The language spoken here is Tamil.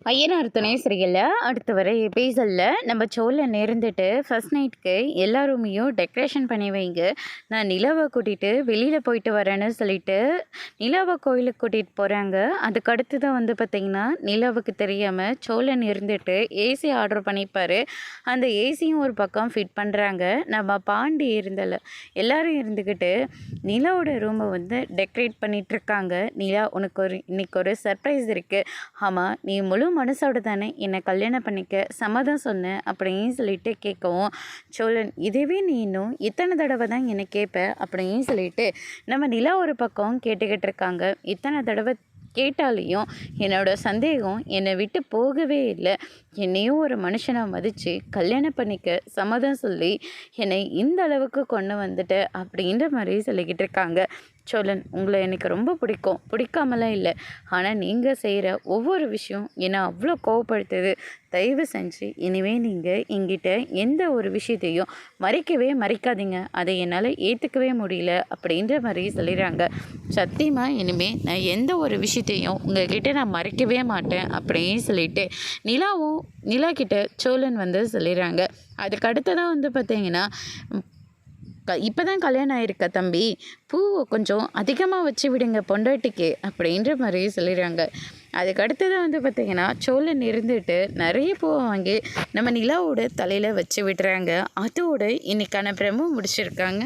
ஐயனார் துணை சரியில்லை. அடுத்து வர எபிசோடில் நம்ம சோழன் இருந்துட்டு ஃபர்ஸ்ட் நைட்டுக்கு எல்லா ரூமையும் டெக்கரேஷன் பண்ணி வைங்க, நான் நிலாவை கூட்டிகிட்டு வெளியில் போயிட்டு வரேன்னு சொல்லிட்டு நிலாவை கோயிலுக்கு கூட்டிகிட்டு போகிறாங்க. அதுக்கு அடுத்து தான் பார்த்திங்கன்னா நிலாவுக்கு தெரியாமல் சோழன் இருந்துட்டு ஏசி ஆர்டர் பண்ணிப்பார். அந்த ஏசியும் ஒரு பக்கம் ஃபிட் பண்ணுறாங்க. நம்ம பாண்டி இருந்தல எல்லோரும் இருந்துக்கிட்டு நிலாவோட ரூமை டெக்கரேட் பண்ணிகிட்ருக்காங்க. நிலா, உனக்கு இன்னைக்கு ஒரு சர்ப்ரைஸ் இருக்குது. ஆமாம், நீ முழு மனசோட தானே என்னை கல்யாணம் பண்ணிக்க சம்மதம் சொன்னேன் அப்படின்னு சொல்லிட்டு கேட்கவும், சோழன், இதுவே நீ இன்னும் இத்தனை தடவை தான் என்னை கேட்ப அப்படின்னு சொல்லிட்டு நம்ம நிலா ஒரு பக்கம் கேட்டுக்கிட்டு இருக்காங்க. இத்தனை தடவை கேட்டாலையும் என்னோட சந்தேகம் என்னை விட்டு போகவே இல்லை. என்னையும் ஒரு மனுஷனை மதித்து கல்யாணம் பண்ணிக்க சம்மதம் சொல்லி என்னை இந்த அளவுக்கு கொண்டு வந்துட்ட அப்படின்ற மாதிரி சொல்லிக்கிட்டு இருக்காங்க. சோழன், உங்களை எனக்கு ரொம்ப பிடிக்கும், பிடிக்காமலாம் இல்லை. ஆனால் நீங்கள் செய்கிற ஒவ்வொரு விஷயம் என்னை அவ்வளோ கோவப்படுத்துது. தயவு செஞ்சு இனிமேல் நீங்கள் எங்கிட்ட எந்த ஒரு விஷயத்தையும் மறைக்காதீங்க. அதை என்னால் ஏற்றுக்கவே முடியல அப்படின்ற மாதிரி சொல்லிடுறாங்க. சத்தியமாக இனிமேல் நான் எந்த ஒரு விஷயத்தையும் உங்கள்கிட்ட நான் மறைக்கவே மாட்டேன் அப்படின்னு சொல்லிட்டு நிலா கிட்ட சோழன் சொல்லிடுறாங்க. அதுக்கு அடுத்ததான் பார்த்தீங்கன்னா, இப்போ தான் கல்யாணம் ஆயிருக்க தம்பி, பூவை கொஞ்சம் அதிகமாக வச்சு விடுங்க பொண்டாட்டிக்கு அப்படின்ற மாதிரி சொல்லிடுறாங்க. அதுக்கு அடுத்ததான் பார்த்திங்கன்னா சோழன் இருந்துட்டு நிறைய பூவை வாங்கி நம்ம நிலாவோட தலையில் வச்சு விடுறாங்க. அதோடு இன்னைக்கான பிரமும் முடிச்சிருக்காங்க.